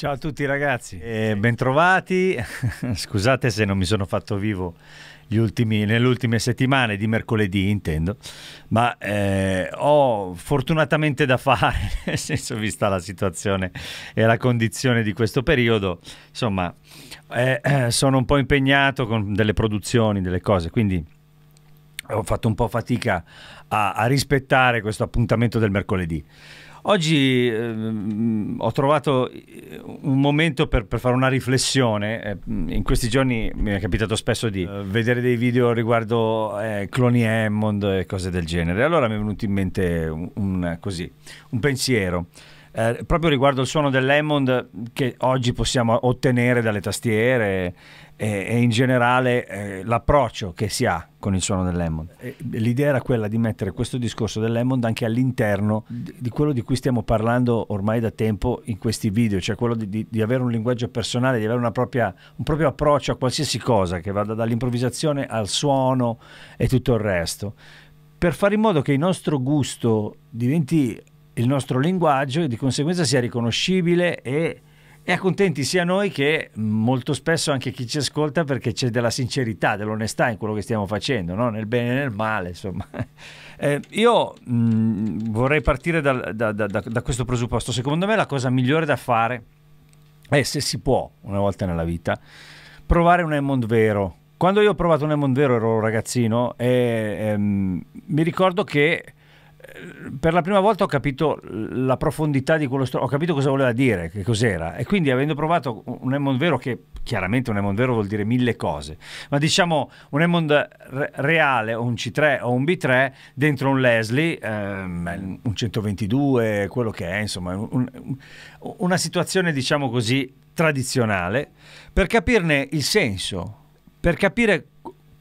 Ciao a tutti ragazzi, bentrovati. Scusate se non mi sono fatto vivo nelle ultime settimane, di mercoledì intendo, ma ho fortunatamente da fare, nel senso, vista la situazione e la condizione di questo periodo, insomma, sono un po' impegnato con delle produzioni, delle cose, quindi ho fatto un po' fatica a rispettare questo appuntamento del mercoledì. Oggi ho trovato un momento per fare una riflessione. In questi giorni mi è capitato spesso di vedere dei video riguardo cloni Hammond e cose del genere. Allora mi è venuto in mente un pensiero. Proprio riguardo il suono dell'Hammond che oggi possiamo ottenere dalle tastiere e in generale l'approccio che si ha con il suono dell'Hammond. L'idea era quella di mettere questo discorso dell'Hammond anche all'interno di quello di cui stiamo parlando ormai da tempo in questi video, cioè quello di avere un linguaggio personale, di avere un proprio approccio a qualsiasi cosa che vada dall'improvvisazione al suono e tutto il resto, per fare in modo che il nostro gusto diventi il nostro linguaggio e di conseguenza sia riconoscibile e accontenti sia noi che molto spesso anche chi ci ascolta, perché c'è della sincerità, dell'onestà in quello che stiamo facendo, no? Nel bene e nel male, insomma. Io vorrei partire da questo presupposto. Secondo me la cosa migliore da fare è, se si può, una volta nella vita, provare un Hammond vero. Quando io ho provato un Hammond vero ero un ragazzino e mi ricordo che per la prima volta ho capito la profondità di quello ho capito cosa voleva dire, che cos'era, e quindi, avendo provato un Hammond vero, che chiaramente un Hammond vero vuol dire mille cose, ma diciamo un Hammond reale, o un C3 o un B3 dentro un Leslie, un 122, quello che è, insomma, una situazione, diciamo così, tradizionale, per capirne il senso, per capire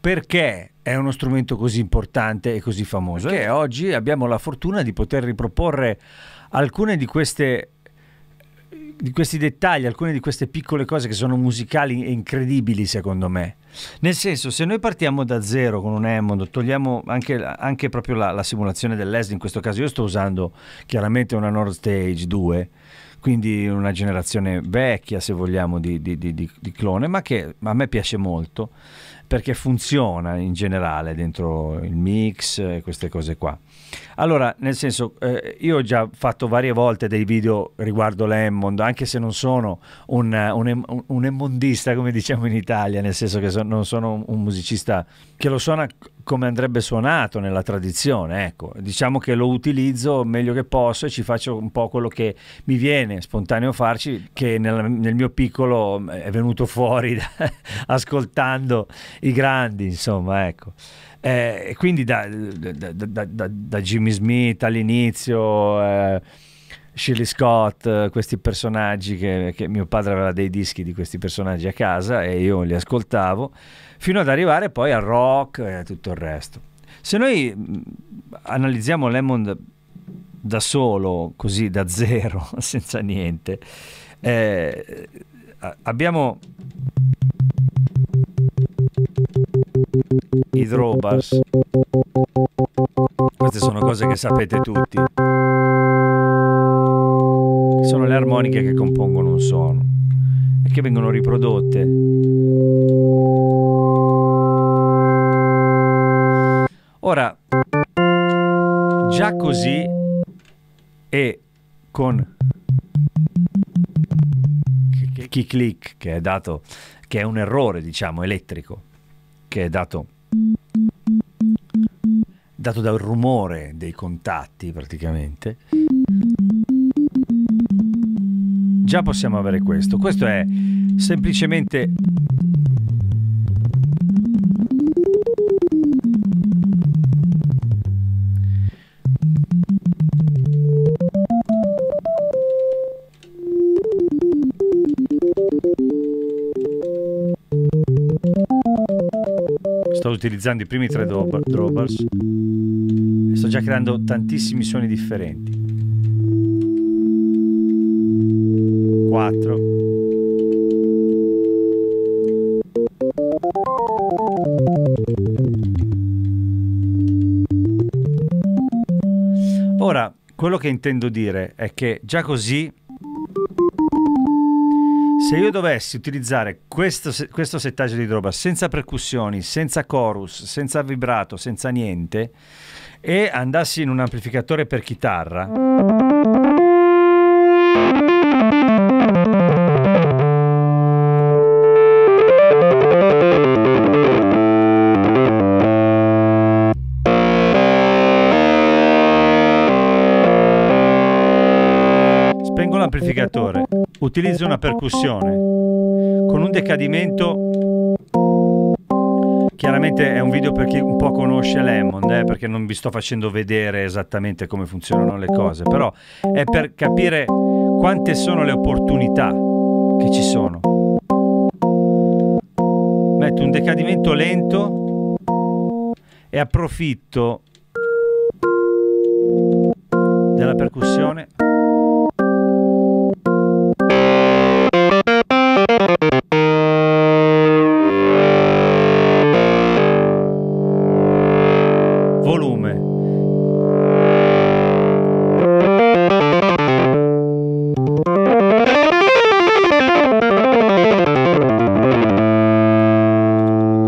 perché è uno strumento così importante e così famoso. Perché oggi abbiamo la fortuna di poter riproporre alcune di questi dettagli, alcune di queste piccole cose che sono musicali e incredibili, secondo me. Nel senso, se noi partiamo da zero con un Hammond, togliamo anche proprio la simulazione del Leslie, in questo caso io sto usando chiaramente una Nord Stage 2, quindi una generazione vecchia, se vogliamo, di clone, ma che a me piace molto, perché funziona in generale dentro il mix e queste cose qua. Allora, nel senso, io ho già fatto varie volte dei video riguardo l'Hammond, anche se non sono un hammondista, come diciamo in Italia, nel senso che non sono un musicista che lo suona come andrebbe suonato nella tradizione, ecco. Diciamo che lo utilizzo meglio che posso e ci faccio un po' quello che mi viene spontaneo farci, che nel mio piccolo è venuto fuori ascoltando i grandi, insomma, ecco. Quindi da Jimmy Smith all'inizio, Shirley Scott, questi personaggi che mio padre aveva dei dischi di questi personaggi a casa e io li ascoltavo, fino ad arrivare poi al rock e a tutto il resto. Se noi analizziamo l'Hammond da solo, così da zero, senza niente, abbiamo i drawbars. Queste sono cose che sapete tutti, sono le armoniche che compongono un suono e che vengono riprodotte. Ora, già così, e con key click, che è dato, che è un errore, diciamo, elettrico, che è dato dal rumore dei contatti, praticamente, già possiamo avere questo. Questo è semplicemente sto utilizzando i primi 3 drawbars e sto già creando tantissimi suoni differenti. 4, ora quello che intendo dire è che già così se io dovessi utilizzare questo settaggio di Dropbass senza percussioni, senza chorus, senza vibrato, senza niente, e andassi in un amplificatore per chitarra, spengo l'amplificatore, utilizzo una percussione con un decadimento. Chiaramente è un video per chi un po' conosce l'Hammond, perché non vi sto facendo vedere esattamente come funzionano le cose, però è per capire quante sono le opportunità che ci sono. Metto un decadimento lento e approfitto della percussione. Volume.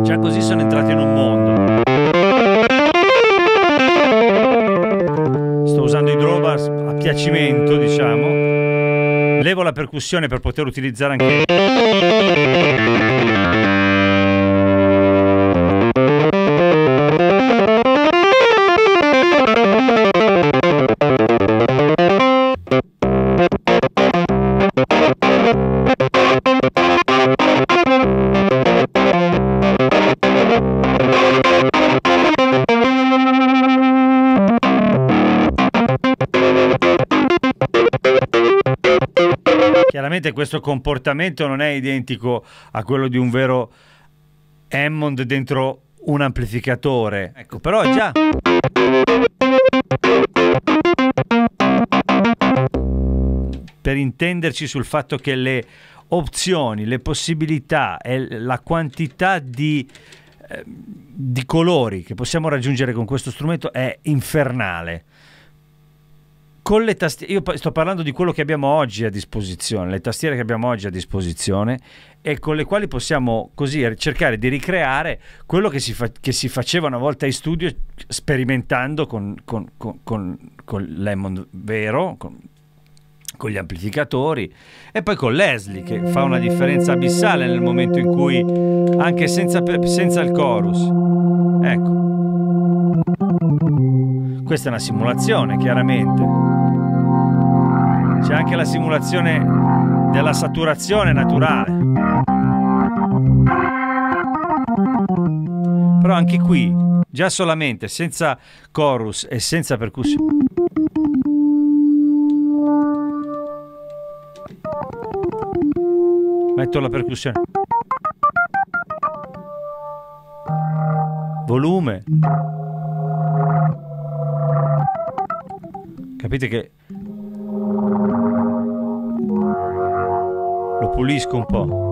Già così sono entrato in un mondo. Sto usando i Dropbass a piacimento, diciamo. Levo la percussione per poter utilizzare anche Chiaramente questo comportamento non è identico a quello di un vero Hammond dentro un amplificatore, ecco, però già per intenderci sul fatto che le opzioni, le possibilità e la quantità di colori che possiamo raggiungere con questo strumento è infernale. Con le tastiere, io sto parlando di quello che abbiamo oggi a disposizione, le tastiere che abbiamo oggi a disposizione e con le quali possiamo così cercare di ricreare quello che si faceva una volta in studio, sperimentando con l'Hammond vero, con gli amplificatori, e poi con Leslie, che fa una differenza abissale nel momento in cui, anche senza il chorus, ecco, questa è una simulazione, chiaramente. C'è anche la simulazione della saturazione naturale. Però anche qui, già solamente senza chorus e senza percussione, metto la percussione, volume, capite che lo pulisco un po'.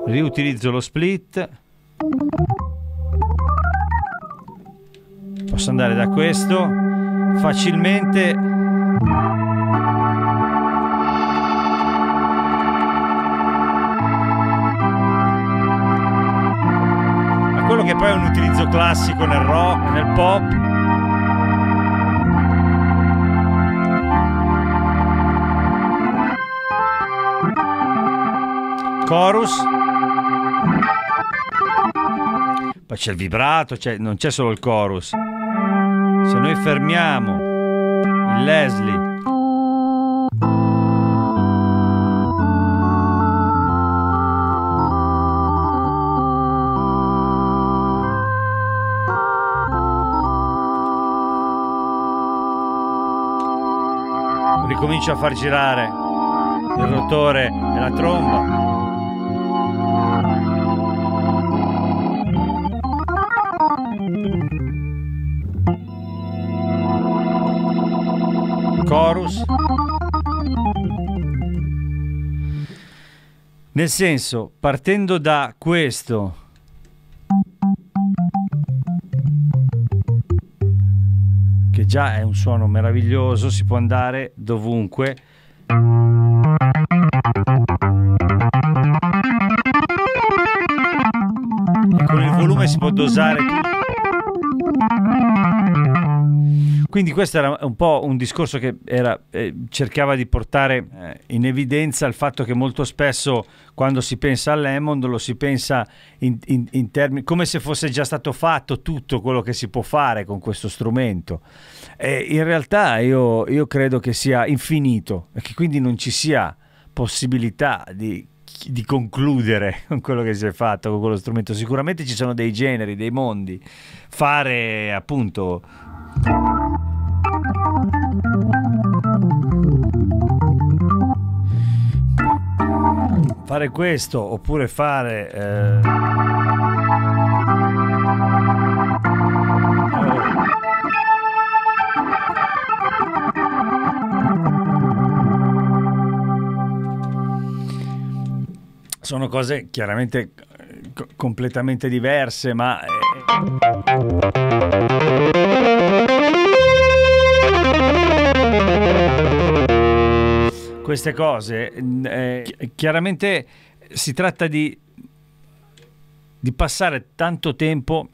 Riutilizzo lo split. Posso andare da questo facilmente a quello che poi è un utilizzo classico nel rock, nel pop. Chorus, poi c'è il vibrato, non c'è solo il chorus. Se noi fermiamo il Leslie, ricomincio a far girare il rotore e la tromba. Chorus, nel senso, partendo da questo che già è un suono meraviglioso, si può andare dovunque. E con il volume si può dosare tutto. Quindi questo era un po' un discorso che cercava di portare in evidenza il fatto che molto spesso quando si pensa all'Hammond lo si pensa in termini come se fosse già stato fatto tutto quello che si può fare con questo strumento. E in realtà io credo che sia infinito e che quindi non ci sia possibilità di concludere con quello che si è fatto con quello strumento. Sicuramente ci sono dei generi, dei mondi. Fare appunto questo oppure fare sono cose chiaramente completamente diverse, ma queste cose chiaramente si tratta di passare tanto tempo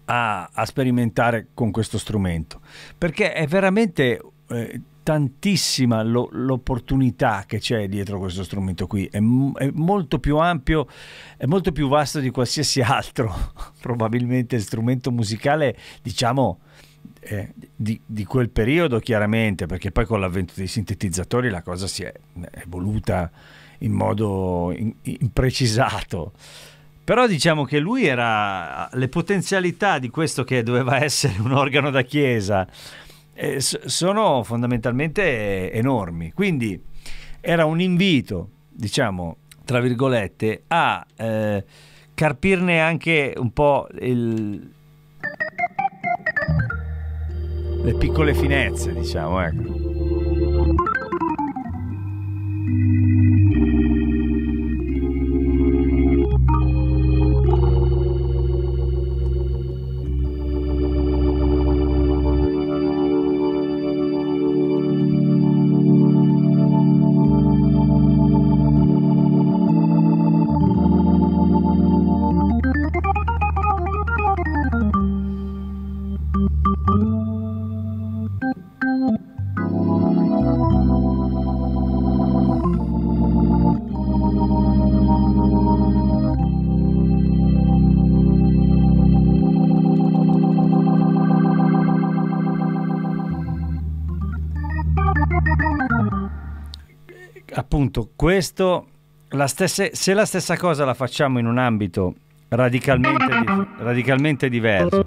a sperimentare con questo strumento, perché è veramente tantissima l'opportunità che c'è dietro questo strumento qui, è molto più ampio, è molto più vasto di qualsiasi altro probabilmente strumento musicale, diciamo di quel periodo, chiaramente, perché poi con l'avvento dei sintetizzatori la cosa si è evoluta in modo imprecisato. Però diciamo che lui era le potenzialità di questo che doveva essere un organo da chiesa sono fondamentalmente enormi, quindi era un invito, diciamo tra virgolette, a carpirne anche un po' le piccole finezze, diciamo, ecco. Appunto, questo se la stessa cosa la facciamo in un ambito radicalmente diverso,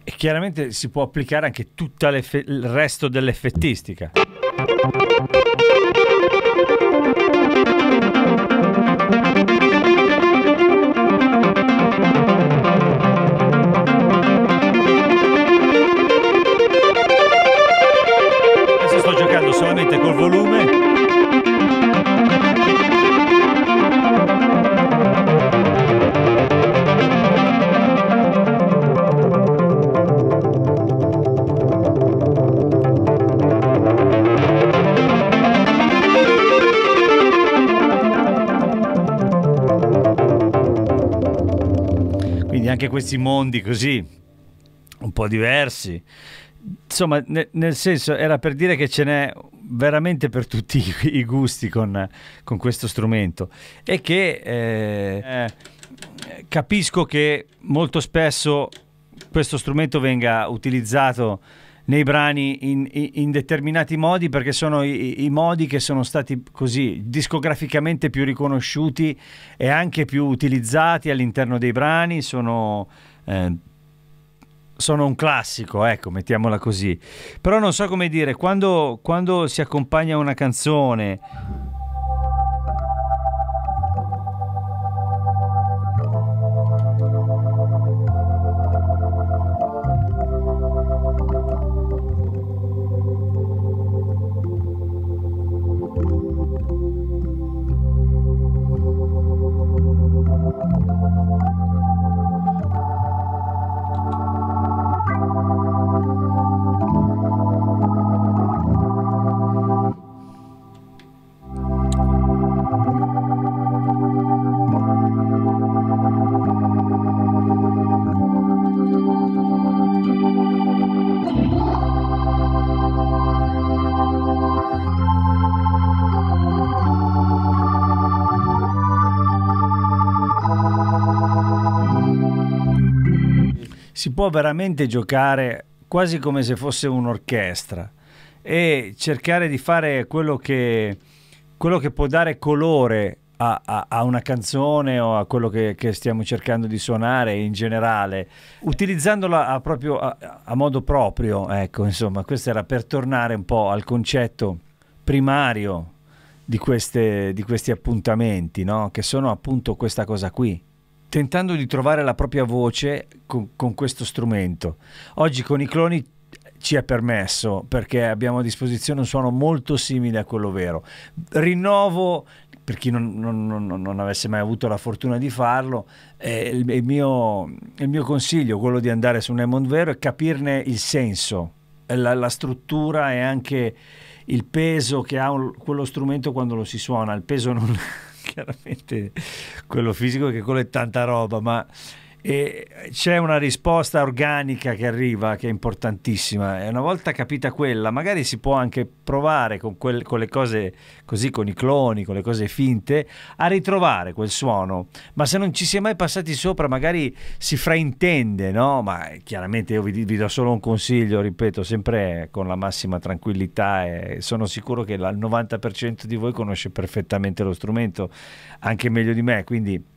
e chiaramente si può applicare anche tutto il resto dell'effettistica. Solamente col volume. Quindi anche questi mondi così un po' diversi. Insomma, nel senso, era per dire che ce n'è veramente per tutti i gusti con questo strumento, e che capisco che molto spesso questo strumento venga utilizzato nei brani in determinati modi, perché sono i modi che sono stati così discograficamente più riconosciuti e anche più utilizzati all'interno dei brani, sono un classico, ecco, mettiamola così. Però non so come dire, quando si accompagna una canzone si può veramente giocare quasi come se fosse un'orchestra e cercare di fare quello che può dare colore a una canzone o a quello che stiamo cercando di suonare in generale, utilizzandola proprio a modo proprio. Ecco, insomma, questo era per tornare un po' al concetto primario di questi appuntamenti, no? Che sono appunto questa cosa qui, tentando di trovare la propria voce con questo strumento. Oggi con i cloni ci è permesso, perché abbiamo a disposizione un suono molto simile a quello vero. Rinnovo, per chi non avesse mai avuto la fortuna di farlo, il mio consiglio, quello di andare su un Hammond vero, è capirne il senso, la struttura e anche il peso che ha quello strumento quando lo si suona. Il peso non chiaramente quello fisico, che quello è tanta roba, ma c'è una risposta organica che arriva, che è importantissima, e una volta capita quella magari si può anche provare con le cose così, con i cloni, con le cose finte, a ritrovare quel suono. Ma se non ci si è mai passati sopra magari si fraintende, no? Ma chiaramente io vi do solo un consiglio, ripeto, sempre con la massima tranquillità, e sono sicuro che il 90% di voi conosce perfettamente lo strumento, anche meglio di me, quindi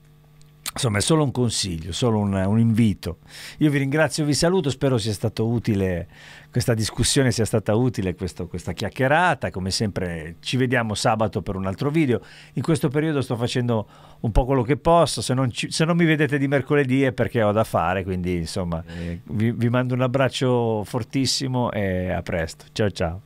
insomma è solo un consiglio, solo un invito. Io vi ringrazio, vi saluto, spero sia stato utile, questa discussione sia stata utile, questa chiacchierata. Come sempre ci vediamo sabato per un altro video. In questo periodo sto facendo un po' quello che posso, se non mi vedete di mercoledì è perché ho da fare, quindi insomma vi mando un abbraccio fortissimo e a presto, ciao ciao.